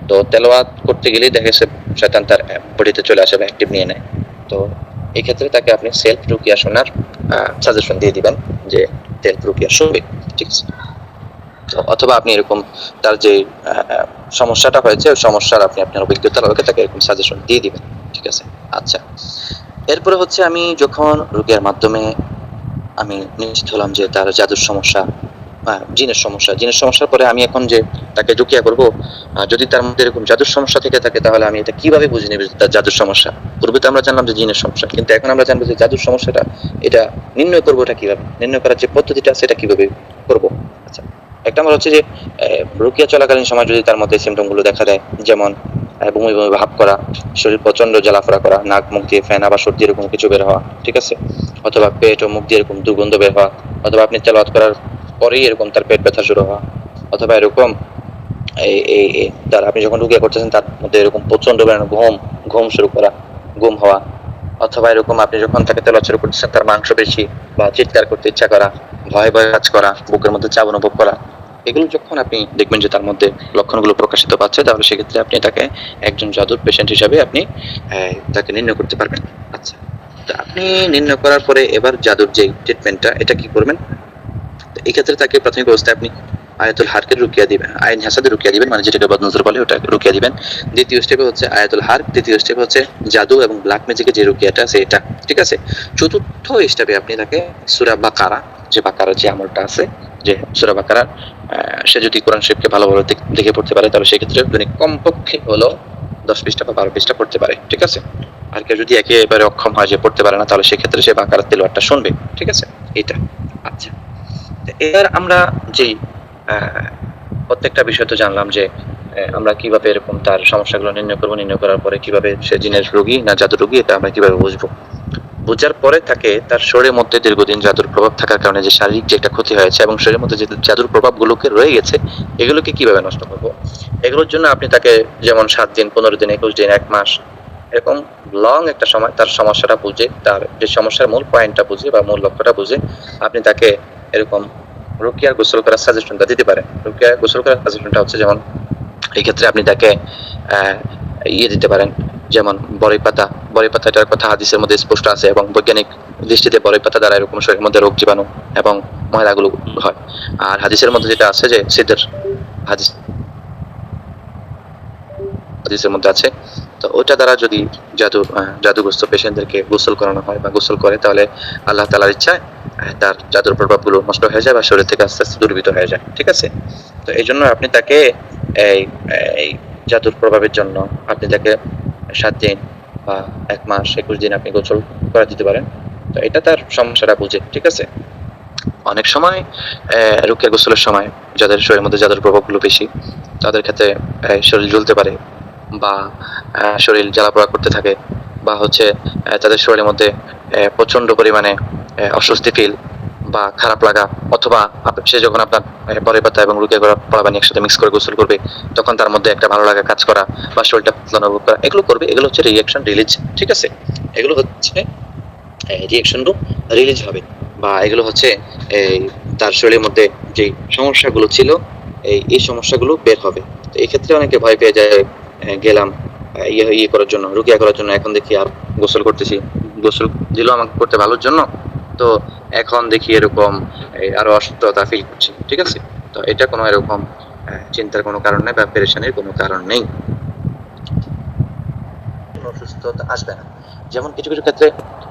তো তেলাওয়াত করতে গেলেই দেখা গেছে শয়তান তার বডিতে চলে আসে বা অ্যাক্টিভ নিয়ে নেয়। তো এই ক্ষেত্রে তাকে আপনি সেলফ রুকিয়া শোনার সাজেশন দিয়ে দিবেন যে সেলফ রুকিয়া শুনবে। ঠিক আছে? অথবা আপনি এরকম তার যে সমস্যাটা হয়েছে ওই সমস্যার আপনি আপনার অভিজ্ঞতার আলোকে তাকে এরকম সাজেশন দিয়ে দিবেন। ঠিক আছে? আচ্ছা, এরপরে হচ্ছে আমি যখন রোগীর মাধ্যমে আমি নিশ্চিত হলাম যে তার জাদুর সমস্যা, জিনের সমস্যার পরে আমি এখন যে তাকে রুকিয়া করব, যদি তার মধ্যে এরকম জাদুর সমস্যা থেকে থাকে, তাহলে আমি এটা কিভাবে বুঝে নেব যে তার জাদুর সমস্যা। পূর্বে তো আমরা জানলাম যে জিনের সমস্যা, কিন্তু এখন আমরা জানবো যে জাদুর সমস্যাটা, এটা নির্ণয় করবো এটা কিভাবে, নির্ণয় করার যে পদ্ধতিটা আছে এটা কিভাবে করবো। আচ্ছা, এক নম্বর হচ্ছে যে রুকিয়া চলাকালীন সময় যদি তার মধ্যে সিমটমগুলো দেখা দেয়, যেমন বমি বমি ভাব করা, শরীর প্রচন্ড জ্বালাফোড়া করা, নাক মুখ দিয়ে ফেনা বা সর্দি এরকম কিছু বের হওয়া, ঠিক আছে, অথবা পেট ও মুখ দিয়ে এরকম দুর্গন্ধ বের হওয়া, অথবা আপনি তেলাওয়াত করার পরেই এরকম তার পেট ব্যথা শুরু হওয়া, অথবা এরকম তার আপনি যখন রুকিয়া করতেছেন তার মধ্যে এরকম প্রচন্ড পরিমাণে ঘুম শুরু করা, ঘুম হওয়া, অথবা এরকম আপনি যখন তাকে তেলাওয়াত শুরু করতেছেন তার মাংস বেশি বা চিৎকার করতে ইচ্ছা করা, ভয়ে ভয়ে কাজ করা, বুকের মধ্যে চাপ অনুভব করা, এগুলো যখন আপনি দেখবেন যে তার মধ্যে লক্ষণগুলো প্রকাশিত পাচ্ছে, তাহলে সেক্ষেত্রে আপনি তাকে একজন জাদুর পেশেন্ট হিসাবে আপনি তাকে নির্ণয় করতে পারবেন। আচ্ছা, তো আপনি নির্ণয় করার পরে এবার জাদুর যে ট্রিটমেন্টটা এটা কি করবেন? তো এই ক্ষেত্রে তাকে প্রাথমিক অবস্থায় আপনি আয়াতুল হারকের রুকিয়া দিবেন, আইন হাসাদের রুকিয়া দিবেন, মানে যেটাকে বদনজর বলে ওটা রুকিয়া দিবেন। দ্বিতীয় স্টেপে হচ্ছে আয়াতুল হার্ক, তৃতীয় স্টেপে হচ্ছে জাদু এবং ব্ল্যাক ম্যাজিকের যে রুকিয়াটা আছে এটা, ঠিক আছে। চতুর্থ স্টেপে আপনি তাকে সূরা বাকারা, যে বাকারার যে আমলটা আছে, যে সূরা বাকারা সে যদি কোরআন শরীফকে ভালোভাবে দেখে পড়তে পারে তাহলে সেক্ষেত্রে দৈনিক কমপক্ষে হলো 10 পৃষ্ঠা বা 12 পৃষ্ঠা পড়তে পারে, ঠিক আছে। আর কেউ যদি একেবারে অক্ষম হয় যে পড়তে পারে না, তাহলে সেক্ষেত্রে সে বাকারার তেলাওয়াতটা শুনবে, ঠিক আছে, এটা। আচ্ছা, এবার আমরা যেই প্রত্যেকটা বিষয় তো জানলাম যে আমরা কিভাবে এরকম তার সমস্যাগুলো নির্ণয় করবো, নির্ণয় করার পরে কিভাবে সে জিনের রোগী না জাদুর রোগী এটা আমরা কিভাবে বুঝবো। বোঝার পরে তাকে তার শরীরের মধ্যে দীর্ঘদিন জাদুর প্রভাব থাকার কারণে যে শারীরিক যে একটা ক্ষতি হয়েছে এবং শরীরের মধ্যে যে জাদুর প্রভাবগুলোকে রয়ে গেছে এগুলোকে কিভাবে নষ্ট করবো, এগুলোর জন্য আপনি তাকে যেমন 7 দিন, 15 দিন, 21 দিন, 1 মাস এরকম লং একটা সময় তার সমস্যাটা বুঝে, তার যে সমস্যার মূল পয়েন্টটা বুঝে বা মূল লক্ষ্যটা বুঝে আপনি তাকে এরকম রুকিয়ার গোসল করার সাজেশনটা দিতে পারেন। রুকিয়া গোসল করার সাজেশনটা হচ্ছে যেমন এই ক্ষেত্রে আপনি তাকে দিতে পারেন, যেমন বড়ই পাতাটার কথা হাদিসের মধ্যে স্পষ্ট আছে এবং বৈজ্ঞানিক দৃষ্টিতে বড়ই পাতা দ্বারা এরকম শরীরের মধ্যে রোগ জীবাণু এবং ময়লাগুলো হয়। আর হাদিসের মধ্যে যেটা আছে যে সিদ্র হাদিসের মধ্যে আছে, তো ওটা দ্বারা যদি জাদুগ্রস্ত পেশেন্টদেরকে গোসল করানো হয় বা গোসল করে তাহলে আল্লাহ তাআলার ইচ্ছায় তার জাদুর প্রভাবগুলো নষ্ট হয়ে যায় বা শরীর থেকে আস্তে আস্তে দূরীভূত হয়ে যায়, ঠিক আছে। তো এই জন্য আপনি তাকে এই এই জাদুর প্রভাবের জন্য আপনি তাকে 7 দিন বা 1 মাস 21 দিন আপনি গোসল করে দিতে পারেন। তো এটা তার সমস্যাটা বুঝে, ঠিক আছে। অনেক সময় রুকিয়া গোসলের সময় যাদের শরীরের মধ্যে জাদুর প্রভাবগুলো বেশি তাদের ক্ষেত্রে শরীর জ্বলতে পারে বা শরীর জ্বালাপোড়া করতে থাকে বা হচ্ছে তাদের শরীরের মধ্যে প্রচন্ড পরিমাণে অস্বস্তি ফিল বা খারাপ লাগা, অথবা সে যখন আপনার বড়ই পাতা এবং রুকিয়া করা পড়া পানি একসাথে মিক্স করে গোসল করবে তখন তার মধ্যে একটা ভালো লাগা কাজ করা বা শরীরটা পাতলা অনুভব করা, এগুলো করবে। এগুলো হচ্ছে রিঅ্যাকশন রিলিজ, ঠিক আছে। এগুলো হচ্ছে রিঅ্যাকশনগুলো রিলিজ হবে বা এগুলো হচ্ছে এই তার শরীরের মধ্যে যে সমস্যাগুলো ছিল এই সমস্যাগুলো বের হবে। তো এই ক্ষেত্রে অনেকে ভয় পেয়ে যায়, গেলাম ইয়ে করার জন্য, রুকিয়া করার জন্য, এখন দেখি আর গোসল করতেছি, গোসল দিল আমাকে করতে ভালোর জন্য, তো এখন দেখি এরকম আরো অসুস্থতা ফিল করছি, ঠিক আছে। তো এটা কোনো এরকম চিন্তার কোনো কারণ নেই বা পেরেশানির কোনো কারণ নেই, কোনো অসুস্থতা আসবে না। যেমন কিছু কিছু ক্ষেত্রে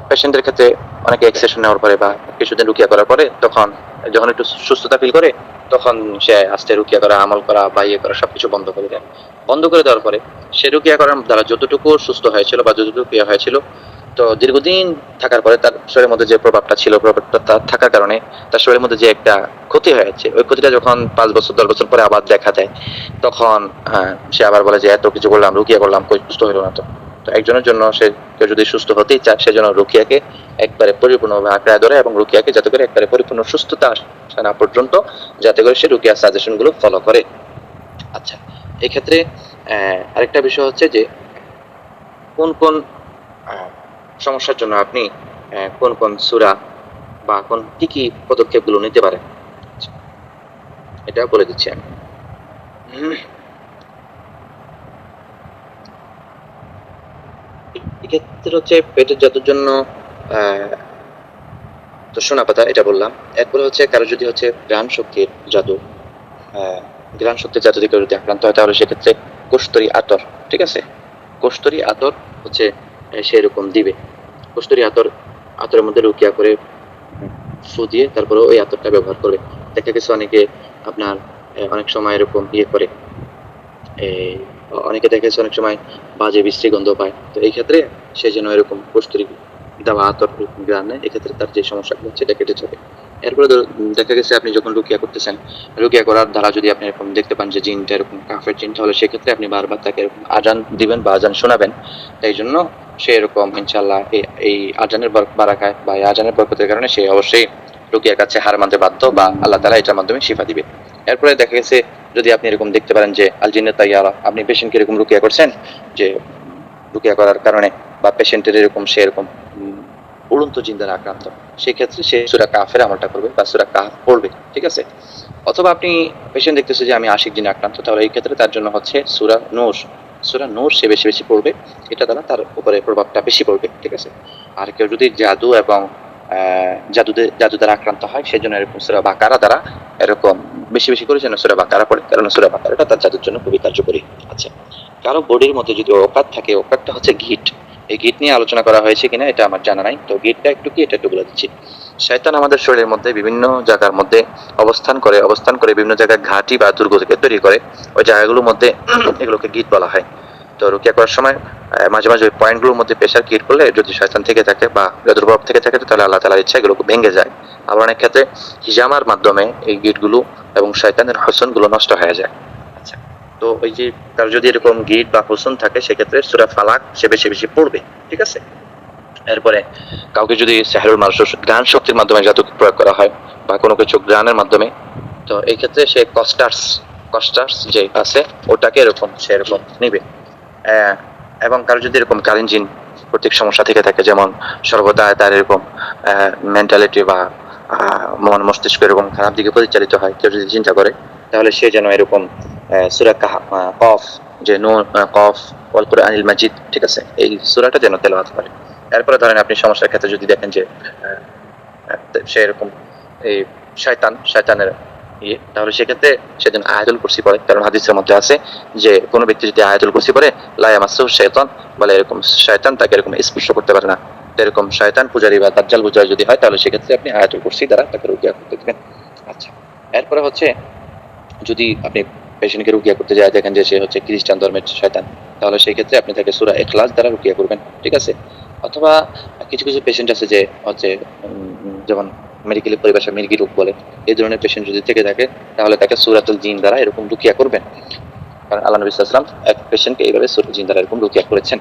পেশেন্টের ক্ষেত্রে অনেকে এক্সেশন নেওয়ার পরে বা কিছুদিন রুকিয়া করার পরে তখন যখন একটু সুস্থতা ফিল করে তখন সে আস্তে রুকিয়া করা, আমল করা বা ইয়ে করা সবকিছু বন্ধ করে দেয়। বন্ধ করে দেওয়ার পরে সে রুকিয়া করার দ্বারা যতটুকু সুস্থ হয়েছিল বা যতটুকু ইয়ে হয়েছিল, তো দীর্ঘদিন থাকার পরে তার শরীরের মধ্যে যে প্রভাবটা ছিল, প্রভাবটা তার থাকার কারণে তার শরীরের মধ্যে যে একটা ক্ষতি হয়েছে, ওই ক্ষতিটা যখন 5 বছর 10 বছর পরে আবার দেখা দেয় তখন সে আবার বলে যে এত কিছু করলাম, রুকিয়া করলাম, কই সুস্থ হইল না। তো তো একজনের জন্য সে কেউ যদি সুস্থ হতেই চায় সেজন্য রুকিয়াকে একবারে পরিপূর্ণভাবে আঁকড়ায় ধরে এবং রুকিয়াকে যাতে করে একবারে পরিপূর্ণ সুস্থতা আসে না পর্যন্ত যাতে করে সে রুকিয়ার সাজেশন গুলো ফলো করে। আচ্ছা, এই ক্ষেত্রে আরেকটা বিষয় হচ্ছে যে কোন কোন সমস্যার জন্য আপনি কোন কোন সূরা বা কোন কি পদক্ষেপগুলো নিতে পারেন এটা বলে দিচ্ছি আমি। এক্ষেত্রে হচ্ছে পেটের জাদুর জন্য তো সোনা পাতা এটা বললাম। এরপরে হচ্ছে কারো যদি হচ্ছে ঘ্রাণ শক্তির জাদু, ঘ্রাণ শক্তির জাদু থেকে যদি আক্রান্ত হয় তাহলে সেক্ষেত্রে কস্তুরী আতর, ঠিক আছে। কস্তুরী আতর হচ্ছে সেরকম দিবে। কস্তুরী আতরের মধ্যে রুকিয়া করে ফু দিয়ে তারপরে ওই আতরটা ব্যবহার করবে। দেখা গেছে অনেকে আপনার অনেক সময় এরকম ইয়ে করে, অনেকে দেখা গেছে অনেক সময় বাজে বিশ্রী গন্ধ পায়, তো এই ক্ষেত্রে সে যেন এরকম কস্তুরী দাওয়াতর গ্রামে, এক্ষেত্রে তার যে সমস্যাগুলো আছে সেটা কেটে যাবে। এরপরে দেখা গেছে আপনি যখন রুকিয়া করতেছেন, রুকিয়া করার দ্বারা যদি আপনি এরকম দেখতে পান যে জিনটা এরকম কাফের জিন, তাহলে সেক্ষেত্রে আপনি বারবার তাকে এরকম আজান দিবেন বা আজান শোনাবেন। তাই জন্য সে এরকম ইনশাল্লাহ এই আজানের বারাকায় বা এই আজানের বরকতের কারণে সে অবশ্যই রুকিয়ার কাছে হার মানতে বাধ্য বা আল্লাহ তাআলা এটার মাধ্যমে শিফা দিবে। এরপরে দেখা গেছে যদি আপনি এরকম দেখতে পারেন যে আল জিন্নাত তাইয়ারা, আপনি পেশেন্টকে এরকম রুকিয়া করছেন, যে রুকিয়া করার কারণে বা পেশেন্টের এরকম সে এরকম উড়ন্ত জিন দ্বারা আক্রান্ত, সেক্ষেত্রে সে সূরা কাফের আমলটা করবে বা সূরা কাহফ পড়বে, ঠিক আছে। অথবা আপনি পেশেন্ট দেখতেছে যে আমি আশিক জিনে আক্রান্ত, তাহলে এই ক্ষেত্রে তার জন্য হচ্ছে সূরা নূর সে বেশি বেশি পড়বে, এটা দ্বারা তার উপরে প্রভাবটা বেশি পড়বে, ঠিক আছে। আর কেউ যদি জাদু এবং জাদু দ্বারা আক্রান্ত হয়, সেজন্য এরকম সূরা বাকারা দ্বারা এরকম বেশি বেশি করে যেন সূরা বাকারা পড়ে, কারণ সূরা বাকারাটা তার জাদুর জন্য খুবই কার্যকরী। আচ্ছা, কারো বডির মধ্যে যদি ওকাত থাকে, ওকাতটা হচ্ছে গিট, এই গিট নিয়ে আলোচনা করা হয়েছে কিনা এটা আমার জানা নাই, তো গিটটা একটু কি এটা একটু বলে দিচ্ছি। শয়তান আমাদের শরীরের মধ্যে বিভিন্ন জায়গার মধ্যে অবস্থান করে বিভিন্ন জায়গায় ঘাঁটি বা দুর্গ থেকে তৈরি করে, ওই জায়গাগুলোর মধ্যে এগুলোকে গিট বলা হয়। তো রুকিয়া করার সময় মাঝে মাঝে ওই পয়েন্টগুলোর মধ্যে প্রেশার ক্রিয়েট করলে যদি শয়তান থেকে থাকে বা জাদুর প্রভাব থেকে থাকে, তাহলে আল্লাহ তাআলার ইচ্ছা এগুলো ভেঙে যায়। আবার অনেক ক্ষেত্রে হিজামার মাধ্যমে এই গিটগুলো এবং শয়তানের হোসনগুলো নষ্ট হয়ে যায়। আচ্ছা, তো ওই যে তার যদি এরকম গিট বা হোসন থাকে, সেক্ষেত্রে সূরা ফালাক সে বেশি বেশি পড়বে, ঠিক আছে। এরপরে কাউকে যদি সেহরুল মারসুস গান শক্তির মাধ্যমে জাদু প্রয়োগ করা হয় বা কোনো কিছু গানের মাধ্যমে, তো এই ক্ষেত্রে সে কস্টার্স যে আছে ওটাকে এরকম সে এরকম নিবে। এবং কারো যদি এরকম কালীন জিন প্রত্যেক সমস্যা থেকে থাকে, যেমন সর্বদা তার এরকম মেন্টালিটি বা মন মস্তিষ্ক এরকম খারাপ দিকে পরিচালিত হয়, কেউ যদি চিন্তা করে, তাহলে সে যেন এরকম সূরা কফ, যে নূন কফ ওয়াল কুরআনিল মাজিদ, ঠিক আছে, এই সূরাটা যেন তেলাওয়াত করে। এরপরে ধরেন আপনি সমস্যার ক্ষেত্রে যদি দেখেন যে সে এরকম এই শয়তানের তাহলে সেক্ষেত্রে সেদিন আয়াতুল কুরসি পড়ে, কারণ হাদিসের মধ্যে আছে যে কোনো ব্যক্তি যদি আয়াতুল কুরসি পড়ে, লা ইয়ামাসসুহু শাইতান, বলে এরকম শয়তান তাকে এরকম স্পর্শ করতে পারে না। এরকম শয়তান পূজারী বা দাজ্জাল পূজারী যদি হয়, তাহলে সেক্ষেত্রে আপনি আয়াতুল কুরসি দ্বারা তাকে রুকিয়া করতে দিবেন। আচ্ছা, এরপরে হচ্ছে যদি আপনি পেশেন্টকে রুকিয়া করতে যায়, দেখেন যে সে হচ্ছে খ্রিস্টান ধর্মের শয়তান, তাহলে সেই ক্ষেত্রে আপনি তাকে সূরা ইখলাস দ্বারা রুকিয়া করবেন, ঠিক আছে। অথবা কিছু কিছু পেশেন্ট আছে যে হচ্ছে যেমন মেডিকেল পরিভাষায় মির্গি রোগ বলে, এই ধরনের পেশেন্ট যদি থেকে থাকে, তাহলে তাকে সূরাতুল জিন দ্বারা এরকম রুকিয়া করবেন, কারণ আল্লাহ নবী সাল্লাল্লাহু আলাইহি ওয়াসাল্লাম এক পেশেন্টকে এইভাবে সূরাতুল জিন দ্বারা এরকম রুকিয়া করেছেন।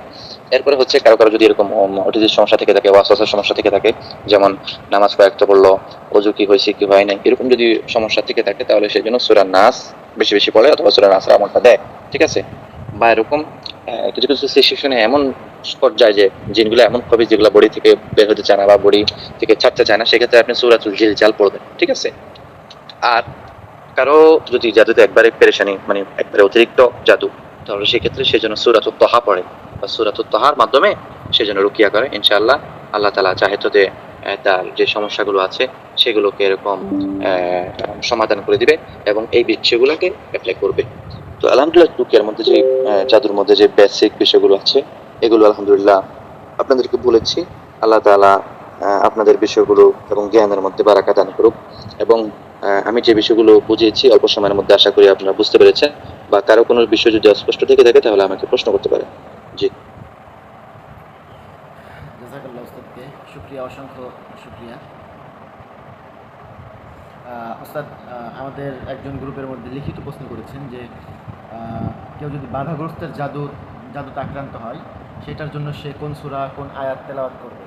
এরপরে হচ্ছে কারো যদি এরকম অটিজির সমস্যা থেকে থাকে, ওয়াসওয়াসার সমস্যা থেকে থাকে, যেমন নামাজ কয়েকটা পড়লো, ওযু কি হয়েছে কি হয় নাই, এরকম যদি সমস্যা থেকে থাকে, তাহলে সেই জন্য সূরা নাস বেশি বেশি পড়ে অথবা সূরা নাসের আমলটা দেয়, ঠিক আছে। বা এরকম কিছু কিছু সিচুয়েশনে এমন পর্যায়ে যে জিনগুলো এমন হবে যেগুলো বডি থেকে বের হতে চায় না বা বডি থেকে ছাড়তে চায় না, সেক্ষেত্রে আপনি সূরাতুল জিলজাল পড়বেন, ঠিক আছে। আর কারো যদি জাদুতে একবারে পেরেশানি, মানে একবারে অতিরিক্ত জাদু, তাহলে সেক্ষেত্রে সে যেন সূরাতুত তাহা পড়ে বা সূরাতুত তাহার মাধ্যমে সে যেন রুকিয়া করে, ইনশাআল্লাহ আল্লাহ তাআলা চাহে তো যে তার যে সমস্যাগুলো আছে সেগুলোকে এরকম সমাধান করে দিবে এবং এই বিষয়গুলোকে অ্যাপ্লাই করবে। তো আলহামদুলিল্লাহ রুকিয়ার মধ্যে যে জাদুর মধ্যে যে বেসিক বিষয়গুলো আছে, এগুলো আলহামদুলিল্লাহ আপনাদেরকে বলেছি। আল্লাহ তাআলা আপনাদের বিষয়গুলো এবং জ্ঞানের মধ্যে বারাকা দান করুক। এবং আমি যে বিষয়গুলো বুঝিয়েছি অল্প সময়ের মধ্যে, আশা করি আপনারা বুঝতে পেরেছেন। বা কারো কোনো বিষয় যদি অস্পষ্ট থেকে থাকে, তাহলে আমাকে প্রশ্ন করতে পারেন। জি, জাযাকাল্লাহ উস্তাদকে শুকরিয়া, অসংখ্য শুকরিয়া। ওস্তাদ, আমাদের একজন গ্রুপের মধ্যে লিখিত প্রশ্ন করেছেন যে কেউ যদি বাধাগ্রস্তের জাদুতে আক্রান্ত হয়, সেটার জন্য সে কোন সূরা কোন আয়াত তেলাওয়াত করবে?